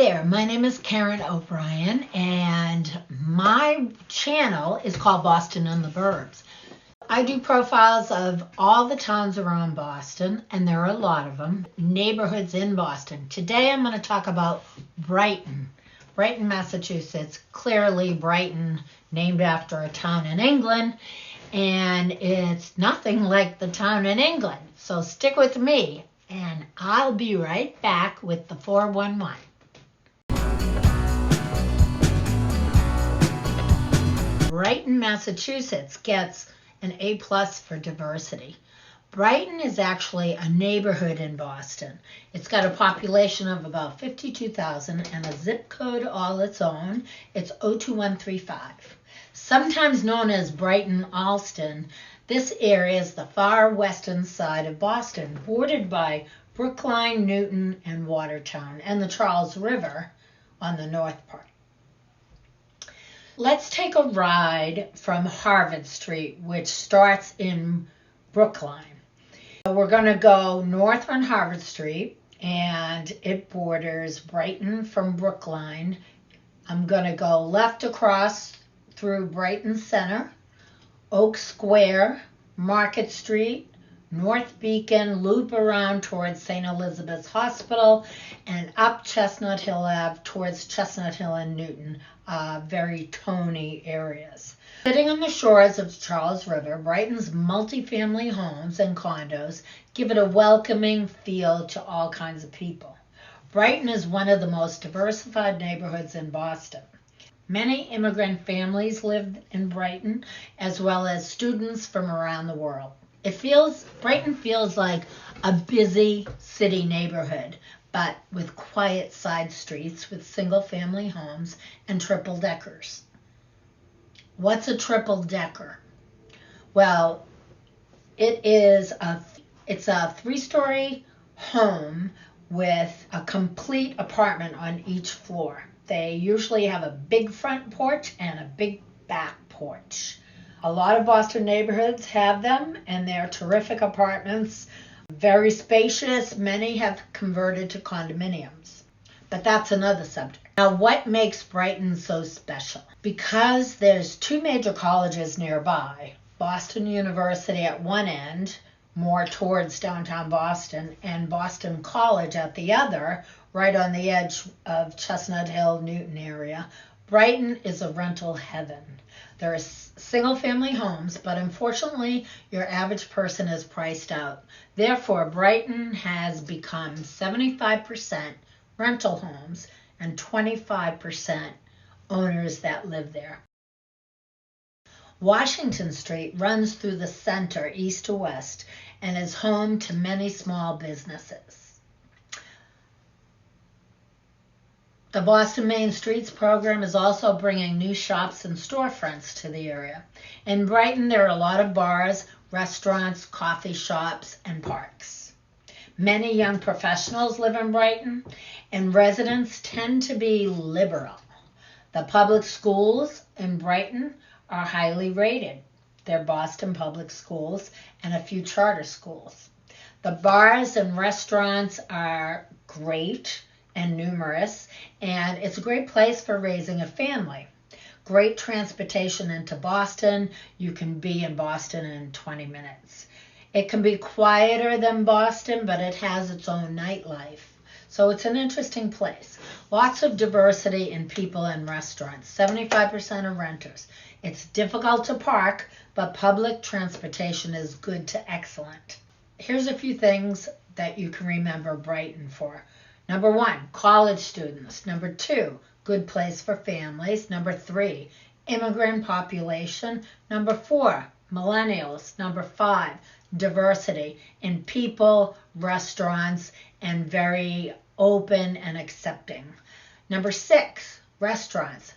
there, my name is Karen O'Brien and my channel is called Boston and the Burbs. I do profiles of all the towns around Boston, and there are a lot of them, neighborhoods in Boston. Today I'm going to talk about Brighton, Massachusetts. Clearly Brighton, named after a town in England, and it's nothing like the town in England. So stick with me and I'll be right back with the 411. Brighton, Massachusetts gets an A+ for diversity. Brighton is actually a neighborhood in Boston. It's got a population of about 52,000 and a zip code all its own. It's 02135. Sometimes known as Brighton-Allston, this area is the far western side of Boston, bordered by Brookline, Newton, and Watertown, and the Charles River on the north part. Let's take a ride from Harvard Street, which starts in Brookline. We're going to go north on Harvard Street, and it borders Brighton from Brookline. I'm going to go left across through Brighton Center, Oak Square, Market Street, North Beacon, loop around towards St. Elizabeth's Hospital, and up Chestnut Hill Ave towards Chestnut Hill and Newton, very Tony areas. Sitting on the shores of the Charles River, Brighton's multifamily homes and condos give it a welcoming feel to all kinds of people. Brighton is one of the most diversified neighborhoods in Boston. Many immigrant families live in Brighton, as well as students from around the world. Brighton feels like a busy city neighborhood, but with quiet side streets with single-family homes and triple-deckers. What's a triple-decker? Well, it's a three-story home with a complete apartment on each floor. They usually have a big front porch and a big back porch. A lot of Boston neighborhoods have them, and they're terrific apartments, very spacious. Many have converted to condominiums, but that's another subject. Now, what makes Brighton so special? Because there's two major colleges nearby, Boston University at one end, more towards downtown Boston, and Boston College at the other, right on the edge of Chestnut Hill, Newton area. Brighton is a rental heaven. There are single-family homes, but unfortunately, your average person is priced out. Therefore, Brighton has become 75% rental homes and 25% owners that live there. Washington Street runs through the center, east to west, and is home to many small businesses. The Boston Main Streets program is also bringing new shops and storefronts to the area. In Brighton, there are a lot of bars, restaurants, coffee shops, and parks. Many young professionals live in Brighton, and residents tend to be liberal. The public schools in Brighton are highly rated. They're Boston Public Schools and a few charter schools. The bars and restaurants are great and numerous, and it's a great place for raising a family. Great transportation into Boston. You can be in Boston in 20 minutes. It can be quieter than Boston, but it has its own nightlife. So it's an interesting place. Lots of diversity in people and restaurants. 75% are renters. It's difficult to park, but public transportation is good to excellent. Here's a few things that you can remember Brighton for. Number 1, college students. Number 2, good place for families. Number 3, immigrant population. Number 4, millennials. Number 5, diversity in people, restaurants, and very open and accepting. Number 6, restaurants.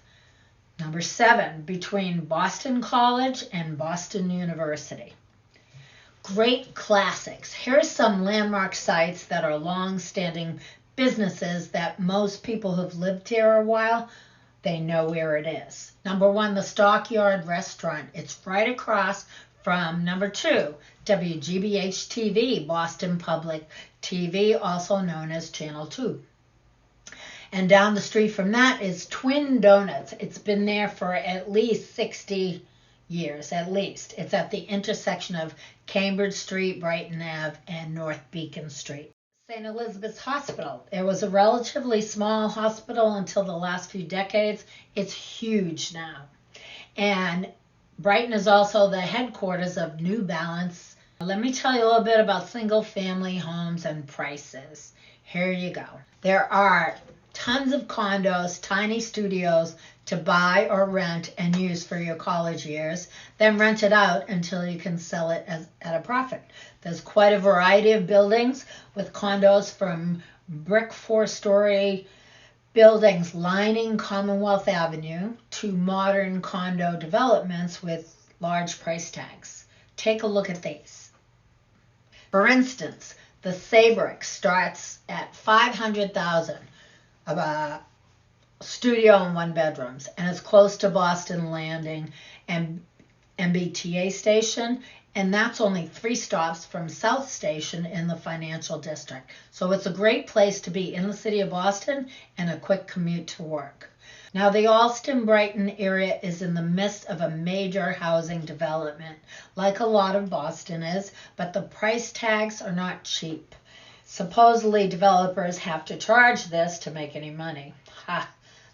Number 7, between Boston College and Boston University. Great classics. Here's some landmark sites that are long-standing businesses that most people who've lived here a while, they know where it is. Number 1, the Stockyard Restaurant. It's right across from number 2, WGBH TV, Boston Public TV, also known as Channel 2. And down the street from that is Twin Donuts. It's been there for at least 60 years, at least. It's at the intersection of Cambridge Street, Brighton Ave, and North Beacon Street. St. Elizabeth's Hospital. It was a relatively small hospital until the last few decades. It's huge now. And Brighton is also the headquarters of New Balance. Let me tell you a little bit about single-family homes and prices. Here you go. There are tons of condos, tiny studios to buy or rent and use for your college years, then rent it out until you can sell it at a profit. There's quite a variety of buildings with condos from brick 4-story buildings lining Commonwealth Avenue to modern condo developments with large price tags. Take a look at these. For instance, the Sabrick starts at $500,000 of a studio and 1-bedrooms, and it's close to Boston Landing and MBTA station, and that's only 3 stops from South Station in the financial district. So it's a great place to be in the city of Boston and a quick commute to work. Now, the Allston-Brighton area is in the midst of a major housing development, like a lot of Boston is, but the price tags are not cheap. Supposedly, developers have to charge this to make any money. Ha!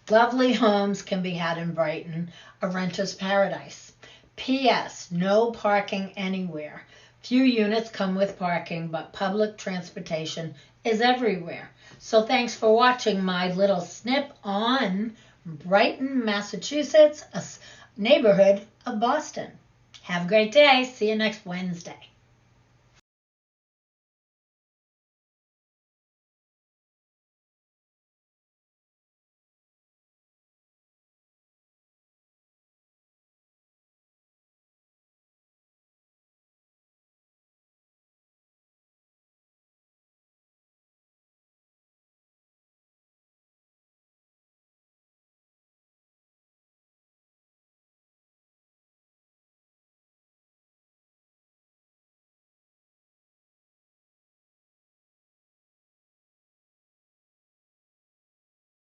Lovely homes can be had in Brighton, a renter's paradise. P.S. No parking anywhere. Few units come with parking, but public transportation is everywhere. So thanks for watching my little snip on Brighton, Massachusetts, a neighborhood of Boston. Have a great day. See you next Wednesday.